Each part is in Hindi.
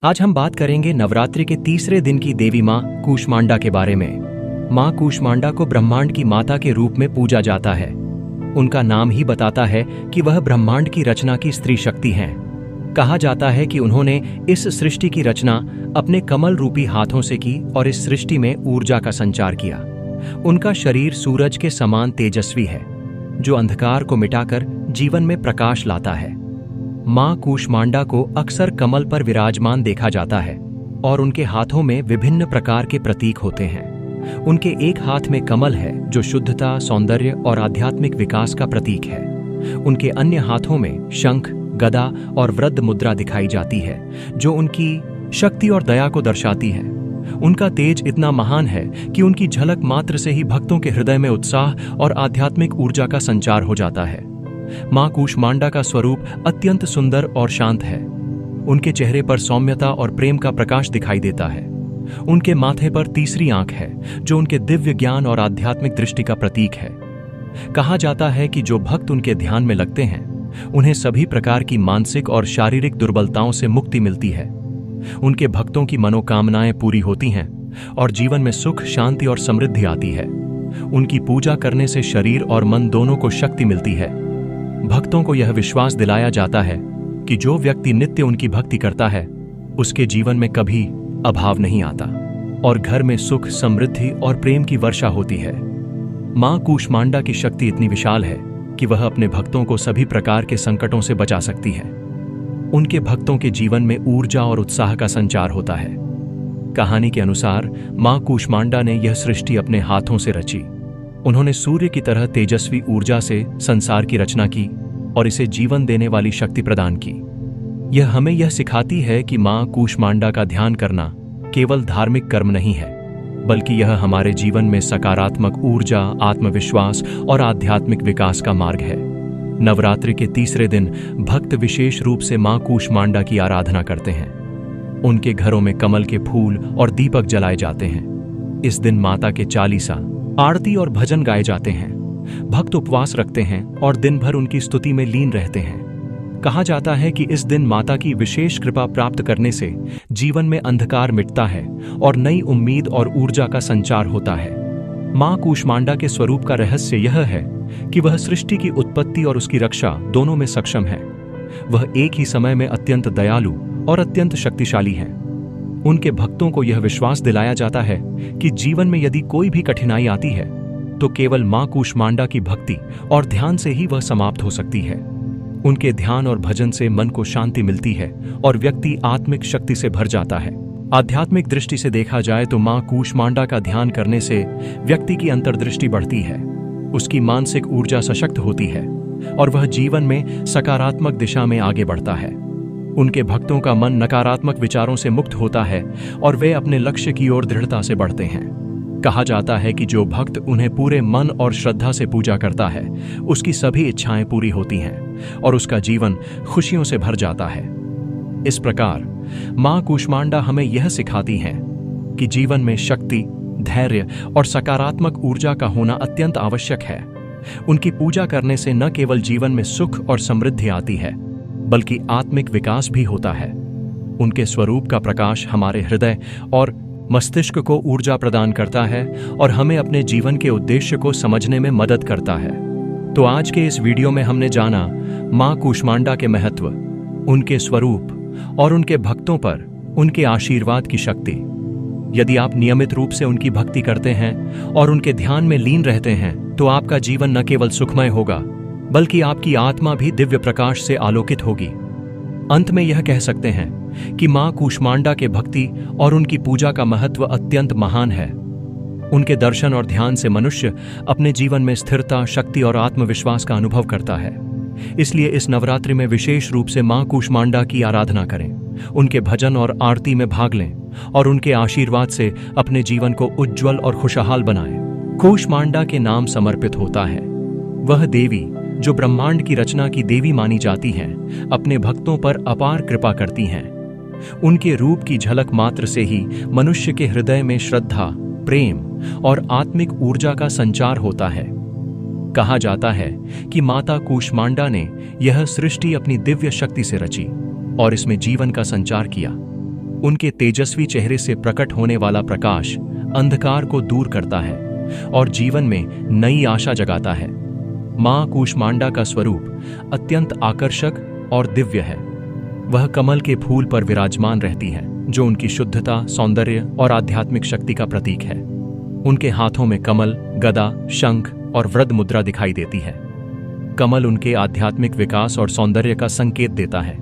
आज हम बात करेंगे नवरात्रि के तीसरे दिन की देवी मां कूष्मांडा के बारे में। मां कूष्मांडा को ब्रह्मांड की माता के रूप में पूजा जाता है। उनका नाम ही बताता है कि वह ब्रह्मांड की रचना की स्त्री शक्ति हैं। कहा जाता है कि उन्होंने इस सृष्टि की रचना अपने कमल रूपी हाथों से की और इस सृष्टि में ऊर्जा का संचार किया। उनका शरीर सूरज के समान तेजस्वी है, जो अंधकार को मिटाकर जीवन में प्रकाश लाता है। मां कूष्मांडा को अक्सर कमल पर विराजमान देखा जाता है और उनके हाथों में विभिन्न प्रकार के प्रतीक होते हैं। उनके एक हाथ में कमल है, जो शुद्धता, सौंदर्य और आध्यात्मिक विकास का प्रतीक है। उनके अन्य हाथों में शंख, गदा और वृद्ध मुद्रा दिखाई जाती है, जो उनकी शक्ति और दया को दर्शाती है। उनका तेज इतना महान है कि उनकी झलक मात्र से ही भक्तों के हृदय में उत्साह और आध्यात्मिक ऊर्जा का संचार हो जाता है। मां कूष्मांडा का स्वरूप अत्यंत सुंदर और शांत है। उनके चेहरे पर सौम्यता और प्रेम का प्रकाश दिखाई देता है। उनके माथे पर तीसरी आंख है, जो उनके दिव्य ज्ञान और आध्यात्मिक दृष्टि का प्रतीक है। कहा जाता है कि जो भक्त उनके ध्यान में लगते हैं, उन्हें सभी प्रकार की मानसिक और शारीरिक दुर्बलताओं से मुक्ति मिलती है। उनके भक्तों की मनोकामनाएं पूरी होती हैं और जीवन में सुख, शांति और समृद्धि आती है। उनकी पूजा करने से शरीर और मन दोनों को शक्ति मिलती है। भक्तों को यह विश्वास दिलाया जाता है कि जो व्यक्ति नित्य उनकी भक्ति करता है, उसके जीवन में कभी अभाव नहीं आता और घर में सुख, समृद्धि और प्रेम की वर्षा होती है। मां कूष्मांडा की शक्ति इतनी विशाल है कि वह अपने भक्तों को सभी प्रकार के संकटों से बचा सकती है। उनके भक्तों के जीवन में ऊर्जा और उत्साह का संचार होता है। कहानी के अनुसार मां कूष्मांडा ने यह सृष्टि अपने हाथों से रची। उन्होंने सूर्य की तरह तेजस्वी ऊर्जा से संसार की रचना की और इसे जीवन देने वाली शक्ति प्रदान की। यह हमें यह सिखाती है कि मां कूष्मांडा का ध्यान करना केवल धार्मिक कर्म नहीं है, बल्कि यह हमारे जीवन में सकारात्मक ऊर्जा, आत्मविश्वास और आध्यात्मिक विकास का मार्ग है। नवरात्रि के तीसरे दिन भक्त विशेष रूप से मां कूष्मांडा की आराधना करते हैं। उनके घरों में कमल के फूल और दीपक जलाए जाते हैं। इस दिन माता के चालीसा, आरती और भजन गाए जाते हैं। भक्त उपवास रखते हैं और दिन भर उनकी स्तुति में लीन रहते हैं। कहा जाता है कि इस दिन माता की विशेष कृपा प्राप्त करने से जीवन में अंधकार मिटता है और नई उम्मीद और ऊर्जा का संचार होता है। मां कूष्मांडा के स्वरूप का रहस्य यह है कि वह सृष्टि की उत्पत्ति और उसकी रक्षा दोनों में सक्षम है। वह एक ही समय में अत्यंत दयालु और अत्यंत शक्तिशाली है। उनके भक्तों को यह विश्वास दिलाया जाता है कि जीवन में यदि कोई भी कठिनाई आती है, तो केवल मां कूष्मांडा की भक्ति और ध्यान से ही वह समाप्त हो सकती है। उनके ध्यान और भजन से मन को शांति मिलती है और व्यक्ति आत्मिक शक्ति से भर जाता है। आध्यात्मिक दृष्टि से देखा जाए तो मां कूष्मांडा का ध्यान करने से व्यक्ति की अंतर्दृष्टि बढ़ती है, उसकी मानसिक ऊर्जा सशक्त होती है और वह जीवन में सकारात्मक दिशा में आगे बढ़ता है। उनके भक्तों का मन नकारात्मक विचारों से मुक्त होता है और वे अपने लक्ष्य की ओर दृढ़ता से बढ़ते हैं। कहा जाता है कि जो भक्त उन्हें पूरे मन और श्रद्धा से पूजा करता है, उसकी सभी इच्छाएं पूरी होती हैं और उसका जीवन खुशियों से भर जाता है। इस प्रकार मां कूष्मांडा हमें यह सिखाती हैं कि जीवन में शक्ति, धैर्य और सकारात्मक ऊर्जा का होना अत्यंत आवश्यक है। उनकी पूजा करने से न केवल जीवन में सुख और समृद्धि आती है, बल्कि आत्मिक विकास भी होता है। उनके स्वरूप का प्रकाश हमारे हृदय और मस्तिष्क को ऊर्जा प्रदान करता है और हमें अपने जीवन के उद्देश्य को समझने में मदद करता है। तो आज के इस वीडियो में हमने जाना मां कूष्मांडा के महत्व, उनके स्वरूप और उनके भक्तों पर उनके आशीर्वाद की शक्ति। यदि आप नियमित रूप से उनकी भक्ति करते हैं और उनके ध्यान में लीन रहते हैं, तो आपका जीवन न केवल सुखमय होगा, बल्कि आपकी आत्मा भी दिव्य प्रकाश से आलोकित होगी। अंत में यह कह सकते हैं कि मां कूष्मांडा के भक्ति और उनकी पूजा का महत्व अत्यंत महान है। उनके दर्शन और ध्यान से मनुष्य अपने जीवन में स्थिरता, शक्ति और आत्मविश्वास का अनुभव करता है। इसलिए इस नवरात्रि में विशेष रूप से मां कूष्मांडा की आराधना करें, उनके भजन और आरती में भाग लें और उनके आशीर्वाद से अपने जीवन को उज्ज्वल और खुशहाल बनाएं। कूष्मांडा के नाम समर्पित होता है। वह देवी जो ब्रह्मांड की रचना की देवी मानी जाती हैं, अपने भक्तों पर अपार कृपा करती हैं। उनके रूप की झलक मात्र से ही मनुष्य के हृदय में श्रद्धा, प्रेम और आत्मिक ऊर्जा का संचार होता है। कहा जाता है कि माता कूष्मांडा ने यह सृष्टि अपनी दिव्य शक्ति से रची और इसमें जीवन का संचार किया। उनके तेजस्वी चेहरे से प्रकट होने वाला प्रकाश अंधकार को दूर करता है और जीवन में नई आशा जगाता है। मां कूष्मांडा का स्वरूप अत्यंत आकर्षक और दिव्य है। वह कमल के फूल पर विराजमान रहती है, जो उनकी शुद्धता, सौंदर्य और आध्यात्मिक शक्ति का प्रतीक है। उनके हाथों में कमल, गदा, शंख और वृद्ध मुद्रा दिखाई देती है। कमल उनके आध्यात्मिक विकास और सौंदर्य का संकेत देता है,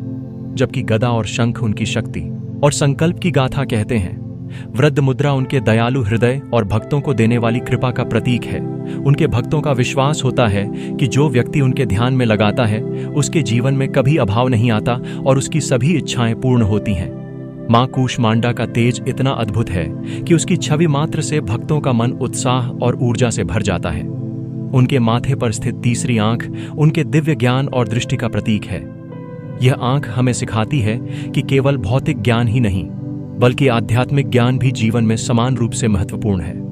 जबकि गदा और शंख उनकी शक्ति और संकल्प की गाथा कहते हैं। वृद्ध मुद्रा उनके दयालु हृदय और भक्तों को देने वाली कृपा का प्रतीक है। उनके भक्तों का विश्वास होता है कि जो व्यक्ति उनके ध्यान में लगाता है, उसके जीवन में कभी अभाव नहीं आता और उसकी सभी इच्छाएं पूर्ण होती हैं। मां कूष्मांडा का तेज इतना अद्भुत है कि उसकी छवि मात्र से भक्तों का मन उत्साह और ऊर्जा से भर जाता है। उनके माथे पर स्थित तीसरी आंख उनके दिव्य ज्ञान और दृष्टि का प्रतीक है। यह आंख हमें सिखाती है कि केवल भौतिक ज्ञान ही नहीं, बल्कि आध्यात्मिक ज्ञान भी जीवन में समान रूप से महत्वपूर्ण है।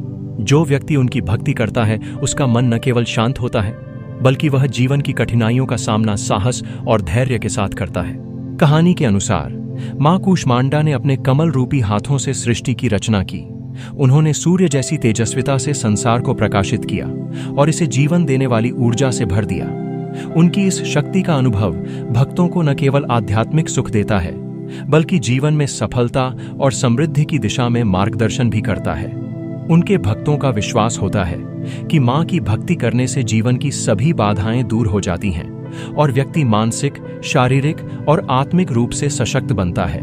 जो व्यक्ति उनकी भक्ति करता है, उसका मन न केवल शांत होता है, बल्कि वह जीवन की कठिनाइयों का सामना साहस और धैर्य के साथ करता है। कहानी के अनुसार मां कूष्मांडा ने अपने कमल रूपी हाथों से सृष्टि की रचना की। उन्होंने सूर्य जैसी तेजस्विता से संसार को प्रकाशित किया और इसे जीवन देने वाली ऊर्जा से भर दिया। उनकी इस शक्ति का अनुभव भक्तों को न केवल आध्यात्मिक सुख देता है, बल्कि जीवन में सफलता और समृद्धि की दिशा में मार्गदर्शन भी करता है। उनके भक्तों का विश्वास होता है कि मां की भक्ति करने से जीवन की सभी बाधाएं दूर हो जाती हैं और व्यक्ति मानसिक, शारीरिक और आत्मिक रूप से सशक्त बनता है।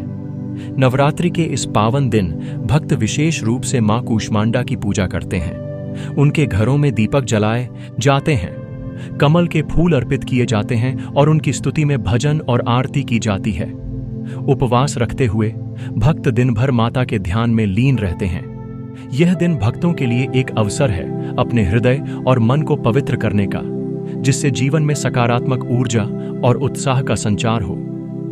नवरात्रि के इस पावन दिन भक्त विशेष रूप से मां कूष्मांडा की पूजा करते हैं। उनके घरों में दीपक जलाए जाते हैं, कमल के फूल अर्पित किए जाते हैं और उनकी स्तुति में भजन और आरती की जाती है। उपवास रखते हुए भक्त दिन भर माता के ध्यान में लीन रहते हैं। यह दिन भक्तों के लिए एक अवसर है अपने हृदय और मन को पवित्र करने का, जिससे जीवन में सकारात्मक ऊर्जा और उत्साह का संचार हो।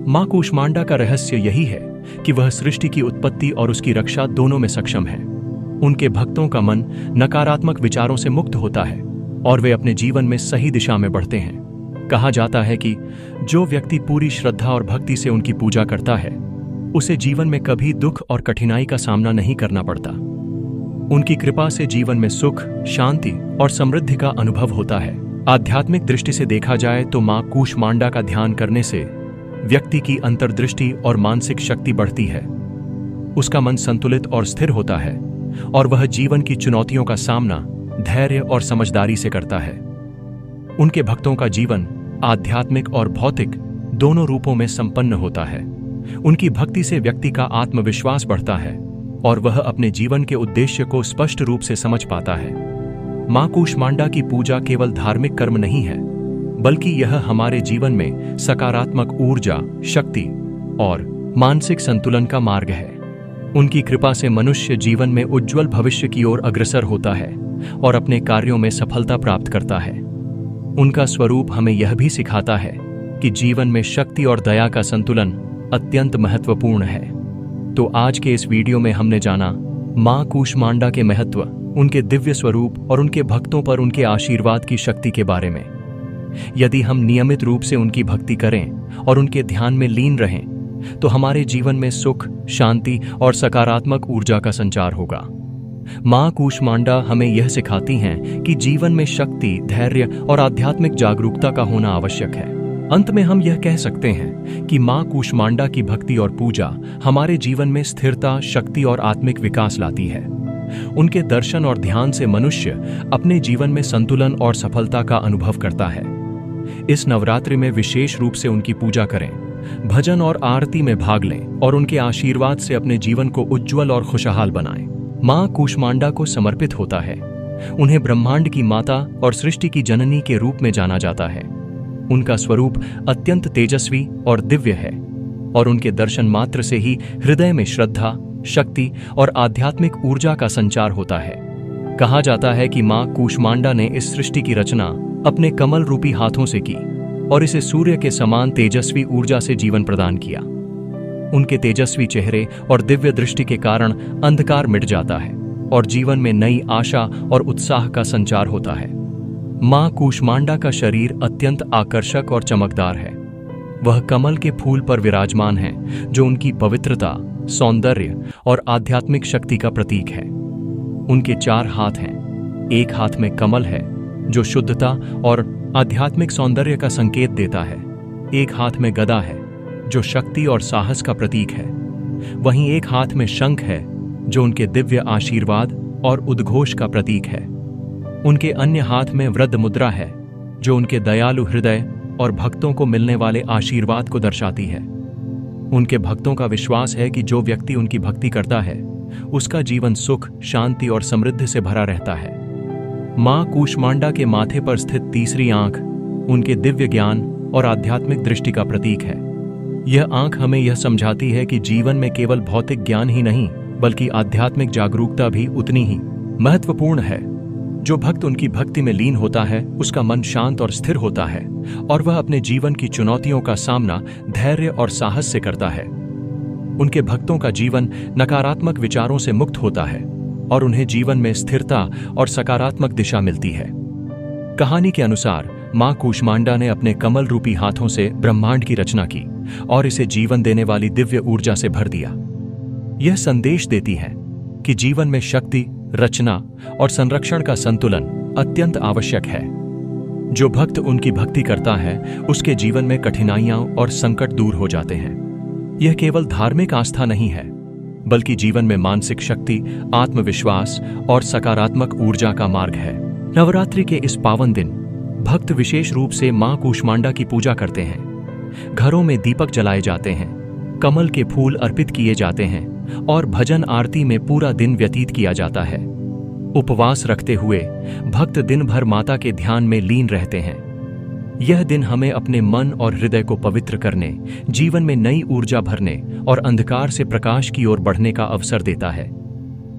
मां कूष्मांडा का रहस्य यही है कि वह सृष्टि की उत्पत्ति और उसकी रक्षा दोनों में सक्षम है। उनके भक्तों का मन नकारात्मक विचारों से मुक्त होता है और वे अपने जीवन में सही दिशा में बढ़ते हैं। कहा जाता है कि जो व्यक्ति पूरी श्रद्धा और भक्ति से उनकी पूजा करता है, उसे जीवन में कभी दुख और कठिनाई का सामना नहीं करना पड़ता। उनकी कृपा से जीवन में सुख, शांति और समृद्धि का अनुभव होता है। आध्यात्मिक दृष्टि से देखा जाए तो मां कूष्मांडा का ध्यान करने से व्यक्ति की अंतर्दृष्टि और मानसिक शक्ति बढ़ती है। उसका मन संतुलित और स्थिर होता है और वह जीवन की चुनौतियों का सामना धैर्य और समझदारी से करता है। उनके भक्तों का जीवन आध्यात्मिक और भौतिक दोनों रूपों में संपन्न होता है। उनकी भक्ति से व्यक्ति का आत्मविश्वास बढ़ता है और वह अपने जीवन के उद्देश्य को स्पष्ट रूप से समझ पाता है। मां कूष्मांडा की पूजा केवल धार्मिक कर्म नहीं है, बल्कि यह हमारे जीवन में सकारात्मक ऊर्जा, शक्ति और मानसिक संतुलन का मार्ग है। उनकी कृपा से मनुष्य जीवन में उज्जवल भविष्य की ओर अग्रसर होता है और अपने कार्यों में सफलता प्राप्त करता है। उनका स्वरूप हमें यह भी सिखाता है कि जीवन में शक्ति और दया का संतुलन अत्यंत महत्वपूर्ण है। तो आज के इस वीडियो में हमने जाना मां कूष्मांडा के महत्व, उनके दिव्य स्वरूप और उनके भक्तों पर उनके आशीर्वाद की शक्ति के बारे में। यदि हम नियमित रूप से उनकी भक्ति करें और उनके ध्यान में लीन रहें, तो हमारे जीवन में सुख, शांति और सकारात्मक ऊर्जा का संचार होगा। मां कूष्मांडा हमें यह सिखाती हैं कि जीवन में शक्ति, धैर्य और आध्यात्मिक जागरूकता का होना आवश्यक है। अंत में हम यह कह सकते हैं कि मां कूष्मांडा की भक्ति और पूजा हमारे जीवन में स्थिरता, शक्ति और आत्मिक विकास लाती है। उनके दर्शन और ध्यान से मनुष्य अपने जीवन में संतुलन और सफलता का अनुभव करता है। इस नवरात्रि में विशेष रूप से उनकी पूजा करें, भजन और आरती में भाग लें और उनके आशीर्वाद से अपने जीवन को उज्जवल और खुशहाल बनाएं। मां कूष्मांडा को समर्पित होता है। उन्हें ब्रह्मांड की माता और सृष्टि की जननी के रूप में जाना जाता है। उनका स्वरूप अत्यंत तेजस्वी और दिव्य है और उनके दर्शन मात्र से ही हृदय में श्रद्धा, शक्ति और आध्यात्मिक ऊर्जा का संचार होता है। कहा जाता है कि मां कूष्मांडा ने इस सृष्टि की रचना अपने कमल रूपी हाथों से की और इसे सूर्य के समान तेजस्वी ऊर्जा से जीवन प्रदान किया। उनके तेजस्वी चेहरे और दिव्य दृष्टि के कारण अंधकार मिट जाता है और जीवन में नई आशा और उत्साह का संचार होता है। मां कूष्मांडा का शरीर अत्यंत आकर्षक और चमकदार है। वह कमल के फूल पर विराजमान हैं, जो उनकी पवित्रता, सौंदर्य और आध्यात्मिक शक्ति का प्रतीक है। उनके 4 हाथ हैं। एक हाथ में कमल है, जो शुद्धता और आध्यात्मिक सौंदर्य का संकेत देता है। एक हाथ में गदा है, जो शक्ति और साहस का प्रतीक है। वहीं एक हाथ में शंख है, जो उनके दिव्य आशीर्वाद और उद्घोष का प्रतीक है। उनके अन्य हाथ में वृद्ध मुद्रा है, जो उनके दयालु हृदय और भक्तों को मिलने वाले आशीर्वाद को दर्शाती है। उनके भक्तों का विश्वास है कि जो व्यक्ति उनकी भक्ति करता है, उसका जीवन सुख, शांति और समृद्धि से भरा रहता है। मां कूष्मांडा के माथे पर स्थित तीसरी आंख उनके दिव्य ज्ञान और आध्यात्मिक दृष्टि का प्रतीक है। यह आंख हमें यह समझाती है कि जीवन में केवल भौतिक ज्ञान ही नहीं, बल्कि आध्यात्मिक जागरूकता भी उतनी ही महत्वपूर्ण है। जो भक्त उनकी भक्ति में लीन होता है, उसका मन शांत और स्थिर होता है और वह अपने जीवन की चुनौतियों का सामना धैर्य और साहस से करता है। उनके भक्तों का जीवन नकारात्मक विचारों से मुक्त होता है और उन्हें जीवन में स्थिरता और सकारात्मक दिशा मिलती है। कहानी के अनुसार मां कूष्मांडा ने अपने कमल रूपी हाथों से ब्रह्मांड की रचना की और इसे जीवन देने वाली दिव्य ऊर्जा से भर दिया। यह संदेश देती है कि जीवन में शक्ति, रचना और संरक्षण का संतुलन अत्यंत आवश्यक है। जो भक्त उनकी भक्ति करता है, उसके जीवन में कठिनाइयां और संकट दूर हो जाते हैं। यह केवल धार्मिक आस्था नहीं है, बल्कि जीवन में मानसिक शक्ति, आत्मविश्वास और सकारात्मक ऊर्जा का मार्ग है। नवरात्रि के इस पावन दिन भक्त विशेष रूप से मां कूष्मांडा की पूजा करते हैं। घरों में दीपक जलाए जाते हैं, कमल के फूल अर्पित किए जाते हैं और भजन आरती में पूरा दिन व्यतीत किया जाता है। उपवास रखते हुए भक्त दिन भर माता के ध्यान में लीन रहते हैं। यह दिन हमें अपने मन और हृदय को पवित्र करने, जीवन में नई ऊर्जा भरने और अंधकार से प्रकाश की ओर बढ़ने का अवसर देता है।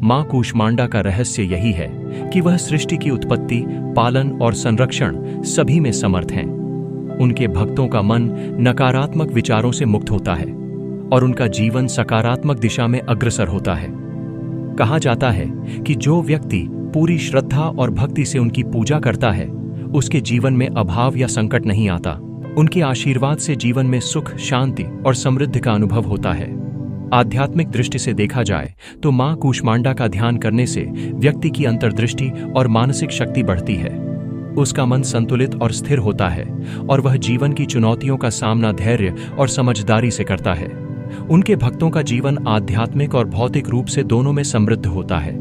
मां कूष्मांडा का रहस्य यही है कि वह सृष्टि की उत्पत्ति, पालन और संरक्षण सभी में समर्थ हैं। उनके भक्तों का मन नकारात्मक विचारों से मुक्त होता है और उनका जीवन सकारात्मक दिशा में अग्रसर होता है। कहा जाता है कि जो व्यक्ति पूरी श्रद्धा और भक्ति से उनकी पूजा करता है, उसके जीवन में अभाव या संकट नहीं आता। उनके आशीर्वाद से जीवन में सुख, शांति और समृद्धि का अनुभव होता है। आध्यात्मिक दृष्टि से देखा जाए तो मां कूष्मांडा का ध्यान करने से व्यक्ति की अंतर्दृष्टि और मानसिक शक्ति बढ़ती है। उसका मन संतुलित और स्थिर होता है और वह जीवन की चुनौतियों का सामना धैर्य और समझदारी से करता है। उनके भक्तों का जीवन आध्यात्मिक और भौतिक रूप से दोनों में समृद्ध होता है।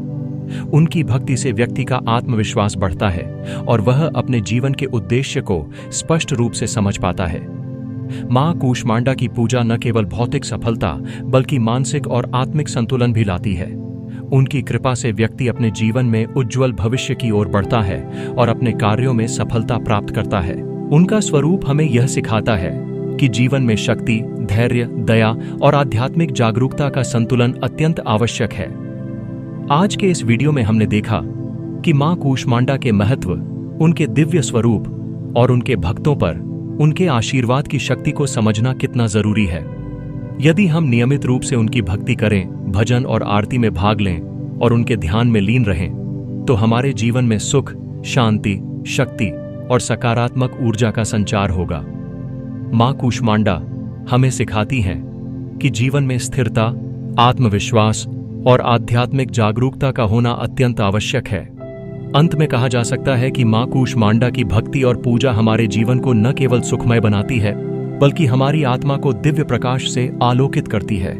उनकी भक्ति से व्यक्ति का आत्मविश्वास बढ़ता है और वह अपने जीवन के उद्देश्य को स्पष्ट रूप से समझ पाता है। मां कूष्मांडा की पूजा न केवल भौतिक सफलता, बल्कि मानसिक और आत्मिक संतुलन भी लाती है। उनकी कृपा से व्यक्ति अपने जीवन में उज्जवल भविष्य की ओर बढ़ता है और अपने कार्यों में सफलता प्राप्त करता है। उनका स्वरूप हमें यह सिखाता है कि जीवन में शक्ति, धैर्य, दया और आध्यात्मिक जागरूकता का संतुलन अत्यंत आवश्यक है। आज के इस वीडियो में हमने देखा कि मां कूष्मांडा के महत्व, उनके दिव्य स्वरूप और उनके भक्तों पर उनके आशीर्वाद की शक्ति को समझना कितना जरूरी है। यदि हम नियमित रूप से उनकी भक्ति करें, भजन और आरती में भाग लें और उनके ध्यान में लीन रहें, तो हमारे जीवन में सुख, शांति, शक्ति और सकारात्मक ऊर्जा का संचार होगा। मां कूष्मांडा हमें सिखाती हैं कि जीवन में स्थिरता, आत्मविश्वास और आध्यात्मिक जागरूकता का होना अत्यंत आवश्यक है। अंत में कहा जा सकता है कि मां कूष्मांडा की भक्ति और पूजा हमारे जीवन को न केवल सुखमय बनाती है, बल्कि हमारी आत्मा को दिव्य प्रकाश से आलोकित करती है।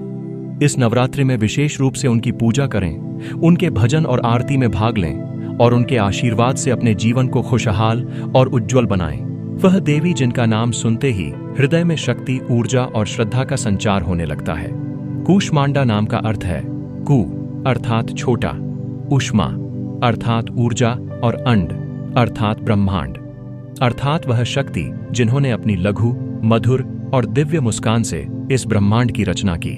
इस नवरात्रि में विशेष रूप से उनकी पूजा करें, उनके भजन और आरती में भाग लें और उनके आशीर्वाद से अपने जीवन को खुशहाल और उज्जवल बनाएं। वह देवी जिनका नाम सुनते ही हृदय में शक्ति, ऊर्जा और श्रद्धा का संचार होने लगता है। कूष्मांडा नाम का अर्थ है कू अर्थात छोटा, उष्मा अर्थात ऊर्जा और अंड अर्थात ब्रह्मांड, अर्थात वह शक्ति जिन्होंने अपनी लघु, मधुर और दिव्य मुस्कान से इस ब्रह्मांड की रचना की।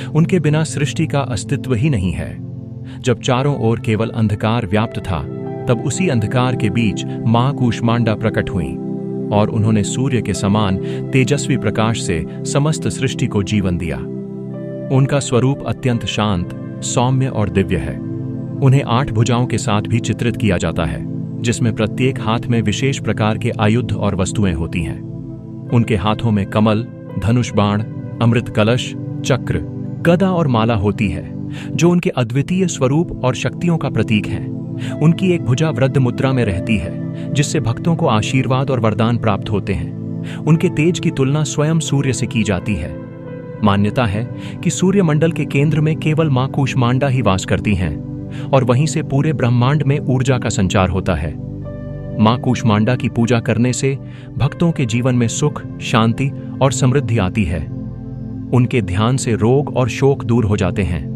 उनके बिना सृष्टि का अस्तित्व ही नहीं है। जब चारों ओर केवल अंधकार व्याप्त था, तब उसी अंधकार के बीच मां कूष्मांडा प्रकट हुईं और उन्होंने सूर्य के समान तेजस्वी प्रकाश से समस्त सृष्टि को जीवन दिया। उनका स्वरूप अत्यंत शांत, सौम्य और दिव्य है। उन्हें 8 भुजाओं के साथ भी चित्रित किया जाता है, जिसमें प्रत्येक हाथ में विशेष प्रकार के आयुध और वस्तुएं होती हैं। उनके हाथों में कमल, धनुष बाण, अमृत कलश, चक्र, गदा और माला होती है, जो उनके अद्वितीय स्वरूप और शक्तियों का प्रतीक है। उनकी एक भुजा वृद्ध मुद्रा में रहती है, जिससे भक्तों को आशीर्वाद और वरदान प्राप्त होते हैं। उनके तेज की तुलना स्वयं सूर्य से की जाती है। मान्यता है कि सूर्यमंडल के केंद्र में केवल मां कूष्मांडा ही वास करती हैं और वहीं से पूरे ब्रह्मांड में ऊर्जा का संचार होता है। मां कूष्मांडा की पूजा करने से भक्तों के जीवन में सुख, शांति और समृद्धि आती है। उनके ध्यान से रोग और शोक दूर हो जाते हैं।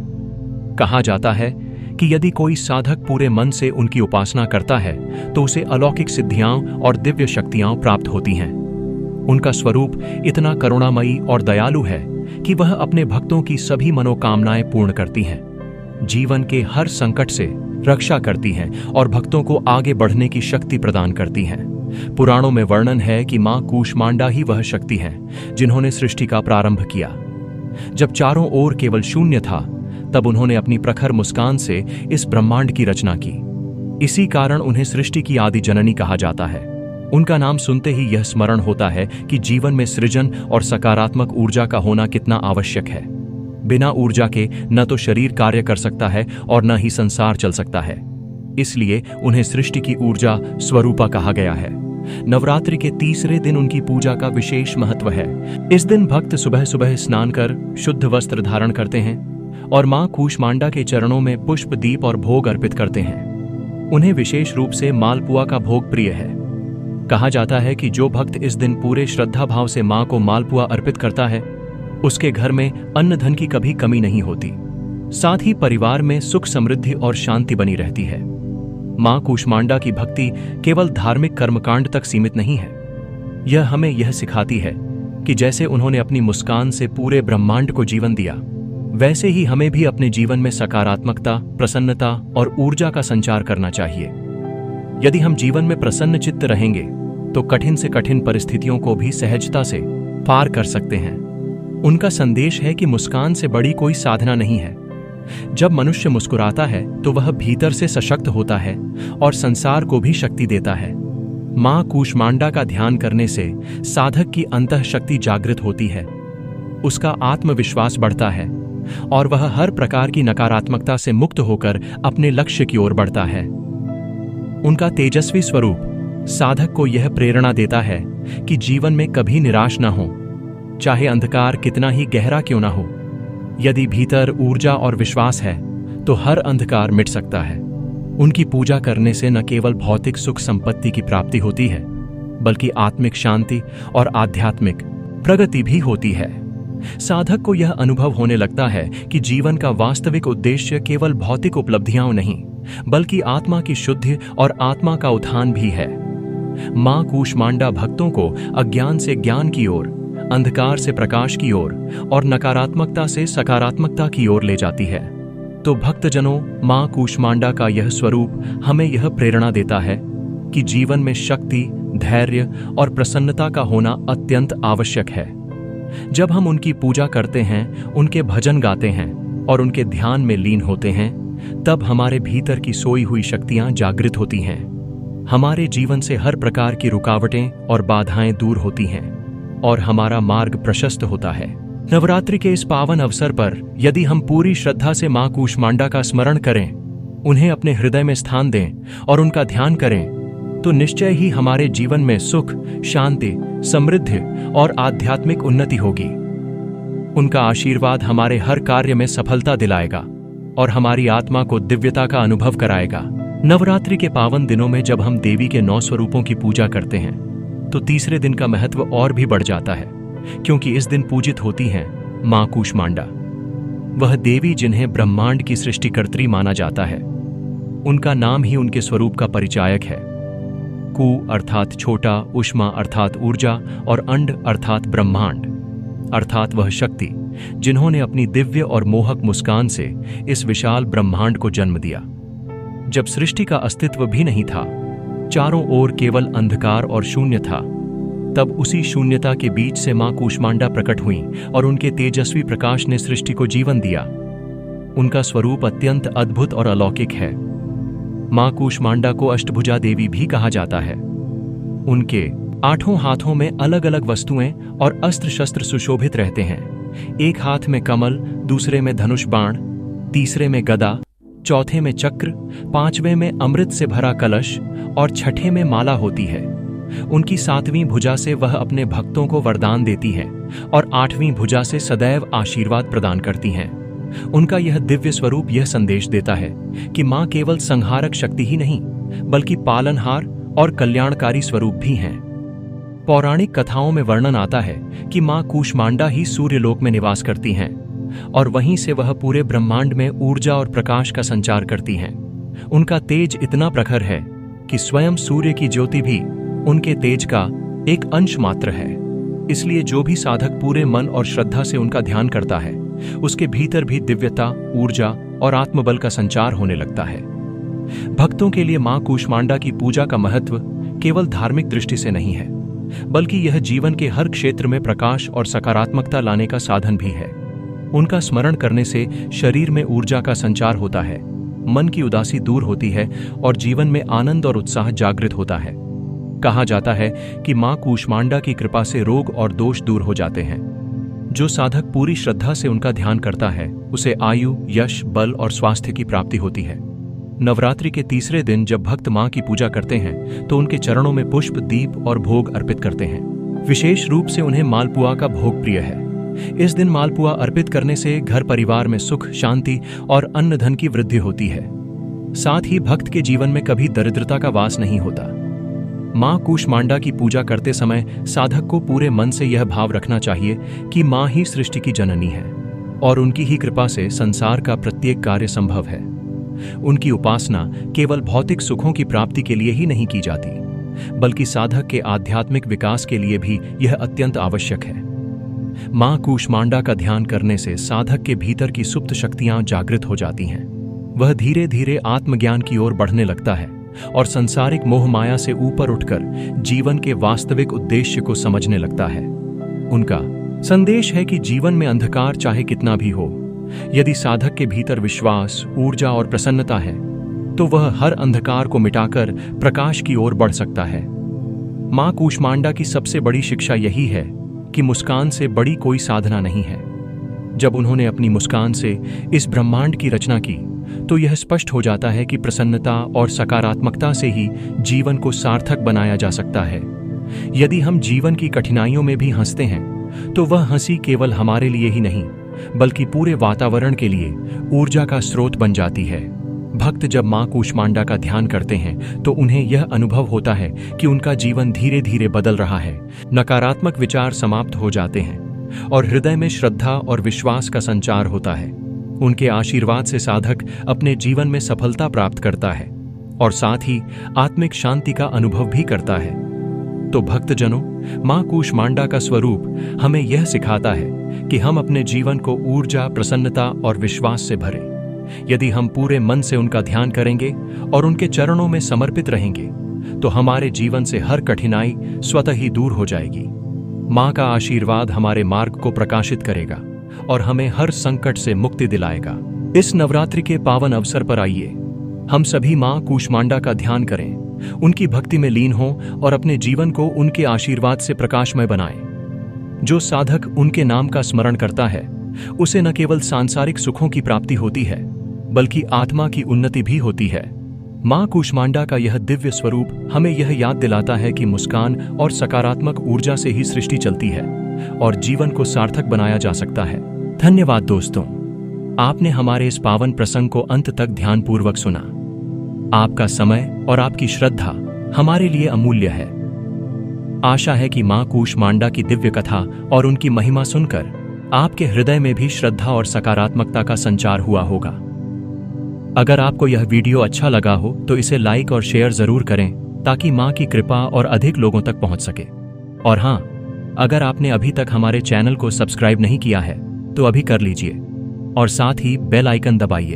कहा जाता है कि यदि कोई साधक पूरे मन से उनकी उपासना करता है तो उसे अलौकिक सिद्धियां और दिव्य शक्तियां प्राप्त होती हैं। उनका स्वरूप इतना करुणामयी और दयालु है कि वह अपने भक्तों की सभी मनोकामनाएं पूर्ण करती हैं, जीवन के हर संकट से रक्षा करती हैं और भक्तों को आगे बढ़ने की शक्ति प्रदान करती हैं। पुराणों में वर्णन है कि मां कूष्मांडा ही वह शक्ति हैं जिन्होंने सृष्टि का प्रारंभ किया। जब चारों ओर केवल शून्य था, तब उन्होंने अपनी प्रखर मुस्कान से इस ब्रह्मांड की रचना की। इसी कारण उन्हें सृष्टि की आदि जननी कहा जाता है। उनका नाम सुनते ही यह स्मरण होता है कि जीवन में सृजन और सकारात्मक ऊर्जा का होना कितना आवश्यक है। बिना ऊर्जा के न तो शरीर कार्य कर सकता है और न ही संसार चल सकता है। इसलिए उन्हें सृष्टि की ऊर्जा स्वरूपा कहा गया है। नवरात्रि के तीसरे दिन उनकी पूजा का विशेष महत्व है। इस दिन भक्त सुबह सुबह स्नान कर शुद्ध वस्त्र धारण करते हैं और मां कूष्मांडा के चरणों में पुष्प, दीप और भोग अर्पित करते हैं। उन्हें विशेष रूप से मालपुआ का भोग प्रिय है। कहा जाता है कि जो भक्त इस दिन पूरे श्रद्धा भाव से मां को मालपुआ अर्पित करता है, उसके घर में अन्न धन की कभी कमी नहीं होती। साथ ही परिवार में सुख, समृद्धि और शांति बनी रहती है। मां कूष्मांडा की भक्ति केवल धार्मिक कर्मकांड तक सीमित नहीं है। यह हमें यह सिखाती है कि जैसे उन्होंने अपनी मुस्कान से पूरे ब्रह्मांड को जीवन दिया, वैसे ही हमें भी अपने जीवन में सकारात्मकता, प्रसन्नता और ऊर्जा का संचार करना चाहिए। यदि हम जीवन में प्रसन्न चित्त रहेंगे तो कठिन से कठिन परिस्थितियों को भी सहजता से पार कर सकते हैं। उनका संदेश है कि मुस्कान से बड़ी कोई साधना नहीं है। जब मनुष्य मुस्कुराता है तो वह भीतर से सशक्त होता है और संसार को भी शक्ति देता है। मां कूष्मांडा का ध्यान करने से साधक की अंतःशक्ति जागृत होती है, उसका आत्मविश्वास बढ़ता है और वह हर प्रकार की नकारात्मकता से मुक्त होकर अपने लक्ष्य की ओर बढ़ता है। उनका तेजस्वी स्वरूप साधक को यह प्रेरणा देता है कि जीवन में कभी निराश न हो, चाहे अंधकार कितना ही गहरा क्यों न हो। यदि भीतर ऊर्जा और विश्वास है तो हर अंधकार मिट सकता है। उनकी पूजा करने से न केवल भौतिक सुख संपत्ति की प्राप्ति होती है, बल्कि आत्मिक शांति और आध्यात्मिक प्रगति भी होती है। साधक को यह अनुभव होने लगता है कि जीवन का वास्तविक उद्देश्य केवल भौतिक उपलब्धियां नहीं, बल्कि आत्मा की शुद्धि और आत्मा का उत्थान भी है। मां कूष्मांडा भक्तों को अज्ञान से ज्ञान की ओर, अंधकार से प्रकाश की ओर और नकारात्मकता से सकारात्मकता की ओर ले जाती है। तो भक्तजनों, मां कूष्मांडा का यह स्वरूप हमें यह प्रेरणा देता है कि जीवन में शक्ति, धैर्य और प्रसन्नता का होना अत्यंत आवश्यक है। जब हम उनकी पूजा करते हैं, उनके भजन गाते हैं और उनके ध्यान में लीन होते हैं, तब हमारे भीतर की सोई हुई शक्तियां जागृत होती हैं। हमारे जीवन से हर प्रकार की रुकावटें और बाधाएं दूर होती हैं और हमारा मार्ग प्रशस्त होता है। नवरात्रि के इस पावन अवसर पर यदि हम पूरी श्रद्धा से मां कूष्मांडा का स्मरण करें, उन्हें अपने हृदय में स्थान दें और उनका ध्यान करें, तो निश्चय ही हमारे जीवन में सुख, शांति, समृद्धि और आध्यात्मिक उन्नति होगी। उनका आशीर्वाद हमारे हर कार्य में सफलता दिलाएगा और हमारी आत्मा को दिव्यता का अनुभव कराएगा। नवरात्रि के पावन दिनों में जब हम देवी के 9 स्वरूपों की पूजा करते हैं, तो तीसरे दिन का महत्व और भी बढ़ जाता है, क्योंकि इस दिन पूजित होती हैं मां कूष्मांडा, वह देवी जिन्हें ब्रह्मांड की सृष्टिकर्त्री माना जाता है। उनका नाम ही उनके स्वरूप का परिचायक है। कू अर्थात छोटा, उष्मा अर्थात ऊर्जा और अंड अर्थात ब्रह्मांड, अर्थात वह शक्ति जिन्होंने अपनी दिव्य और मोहक मुस्कान से इस विशाल ब्रह्मांड को जन्म दिया। जब सृष्टि का अस्तित्व भी नहीं था, चारों ओर केवल अंधकार और शून्य था, तब उसी शून्यता के बीच से मां कूष्मांडा प्रकट हुई और उनके तेजस्वी प्रकाश ने सृष्टि को जीवन दिया। उनका स्वरूप अत्यंत अद्भुत और अलौकिक है। मां कूष्मांडा को अष्टभुजा देवी भी कहा जाता है। उनके 8 हाथों में अलग अलग वस्तुएं और अस्त्र शस्त्र सुशोभित रहते हैं। एक हाथ में कमल, दूसरे में धनुष बाण, तीसरे में गदा, चौथे में चक्र, पांचवें में अमृत से भरा कलश और छठे में माला होती है। उनकी 7वीं भुजा से वह अपने भक्तों को वरदान देती हैं और 8वीं भुजा से सदैव आशीर्वाद प्रदान करती हैं। उनका यह दिव्य स्वरूप यह संदेश देता है कि मां केवल संहारक शक्ति ही नहीं, बल्कि पालनहार और कल्याणकारी स्वरूप भी हैं। पौराणिक कथाओं में वर्णन आता है कि मां कूष्मांडा ही सूर्यलोक में निवास करती हैं और वहीं से वह पूरे ब्रह्मांड में ऊर्जा और प्रकाश का संचार करती हैं। उनका तेज इतना प्रखर है कि स्वयं सूर्य की ज्योति भी उनके तेज का एक अंश मात्र है। इसलिए जो भी साधक पूरे मन और श्रद्धा से उनका ध्यान करता है, उसके भीतर भी दिव्यता, ऊर्जा और आत्मबल का संचार होने लगता है। भक्तों के लिए मां कूष्मांडा की पूजा का महत्व केवल धार्मिक दृष्टि से नहीं है, बल्कि यह जीवन के हर क्षेत्र में प्रकाश और सकारात्मकता लाने का साधन भी है। उनका स्मरण करने से शरीर में ऊर्जा का संचार होता है, मन की उदासी दूर होती है और जीवन में आनंद और उत्साह जागृत होता है। कहा जाता है कि मां कूष्मांडा की कृपा से रोग और दोष दूर हो जाते हैं। जो साधक पूरी श्रद्धा से उनका ध्यान करता है, उसे आयु, यश, बल और स्वास्थ्य की प्राप्ति होती है। नवरात्रि के तीसरे दिन जब भक्त मां की पूजा करते हैं तो उनके चरणों में पुष्प, दीप और भोग अर्पित करते हैं। विशेष रूप से उन्हें मालपुआ का भोग प्रिय है। इस दिन मालपुआ अर्पित करने से घर परिवार में सुख, शांति और अन्न धन की वृद्धि होती है। साथ ही भक्त के जीवन में कभी दरिद्रता का वास नहीं होता। मां कूष्मांडा की पूजा करते समय साधक को पूरे मन से यह भाव रखना चाहिए कि मां ही सृष्टि की जननी है और उनकी ही कृपा से संसार का प्रत्येक कार्य संभव है। उनकी उपासना केवल भौतिक सुखों की प्राप्ति के लिए ही नहीं की जाती, बल्कि साधक के आध्यात्मिक विकास के लिए भी यह अत्यंत आवश्यक है। मां कूष्मांडा का ध्यान करने से साधक के भीतर की सुप्त शक्तियां जागृत हो जाती हैं। वह धीरे धीरे आत्मज्ञान की ओर बढ़ने लगता है और संसारिक मोह माया से ऊपर उठकर जीवन के वास्तविक उद्देश्य को समझने लगता है। उनका संदेश है कि जीवन में अंधकार चाहे कितना भी हो, यदि साधक के भीतर विश्वास, ऊर्जा और प्रसन्नता है तो वह हर अंधकार को मिटाकर प्रकाश की ओर बढ़ सकता है। मां कूष्मांडा की सबसे बड़ी शिक्षा यही है कि मुस्कान से बड़ी कोई साधना नहीं है। जब उन्होंने अपनी मुस्कान से इस ब्रह्मांड की रचना की तो यह स्पष्ट हो जाता है कि प्रसन्नता और सकारात्मकता से ही जीवन को सार्थक बनाया जा सकता है। यदि हम जीवन की कठिनाइयों में भी हंसते हैं तो वह हंसी केवल हमारे लिए ही नहीं, बल्कि पूरे वातावरण के लिए ऊर्जा का स्रोत बन जाती है। भक्त जब मां कूष्मांडा का ध्यान करते हैं तो उन्हें यह अनुभव होता है कि उनका जीवन धीरे धीरे बदल रहा है। नकारात्मक विचार समाप्त हो जाते हैं और हृदय में श्रद्धा और विश्वास का संचार होता है। उनके आशीर्वाद से साधक अपने जीवन में सफलता प्राप्त करता है और साथ ही आत्मिक शांति का अनुभव भी करता है। तो भक्तजनों, मां कूष्मांडा का स्वरूप हमें यह सिखाता है कि हम अपने जीवन को ऊर्जा, प्रसन्नता और विश्वास से भरें। यदि हम पूरे मन से उनका ध्यान करेंगे और उनके चरणों में समर्पित रहेंगे तो हमारे जीवन से हर कठिनाई स्वतः ही दूर हो जाएगी। मां का आशीर्वाद हमारे मार्ग को प्रकाशित करेगा और हमें हर संकट से मुक्ति दिलाएगा। इस नवरात्रि के पावन अवसर पर आइए हम सभी मां कूष्मांडा का ध्यान करें, उनकी भक्ति में लीन हों और अपने जीवन को उनके आशीर्वाद से प्रकाशमय बनाएं। जो साधक उनके नाम का स्मरण करता है उसे न केवल सांसारिक सुखों की प्राप्ति होती है, बल्कि आत्मा की उन्नति भी होती है। मां कूष्मांडा का यह दिव्य स्वरूप हमें यह याद दिलाता है कि मुस्कान और सकारात्मक ऊर्जा से ही सृष्टि चलती है और जीवन को सार्थक बनाया जा सकता है। धन्यवाद दोस्तों, आपने हमारे इस पावन प्रसंग को अंत तक ध्यानपूर्वक सुना। आपका समय और आपकी श्रद्धा हमारे लिए अमूल्य है। आशा है कि मां कूष्मांडा की दिव्य कथा और उनकी महिमा सुनकर आपके हृदय में भी श्रद्धा और सकारात्मकता का संचार हुआ होगा। अगर आपको यह वीडियो अच्छा लगा हो तो इसे लाइक और शेयर जरूर करें ताकि मां की कृपा और अधिक लोगों तक पहुंच सके। और हाँ, अगर आपने अभी तक हमारे चैनल को सब्सक्राइब नहीं किया है तो अभी कर लीजिए और साथ ही बेल आइकन दबाइए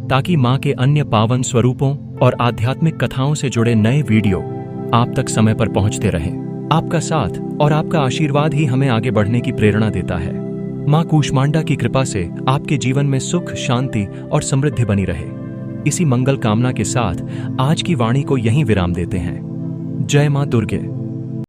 ताकि मां के अन्य पावन स्वरूपों और आध्यात्मिक कथाओं से जुड़े नए वीडियो आप तक समय पर पहुंचते रहें। आपका साथ और आपका आशीर्वाद ही हमें आगे बढ़ने की प्रेरणा देता है। मां कूष्मांडा की कृपा से आपके जीवन में सुख, शांति और समृद्धि बनी रहे। इसी मंगल कामना के साथ आज की वाणी को यहीं विराम देते हैं। जय मां दुर्गे।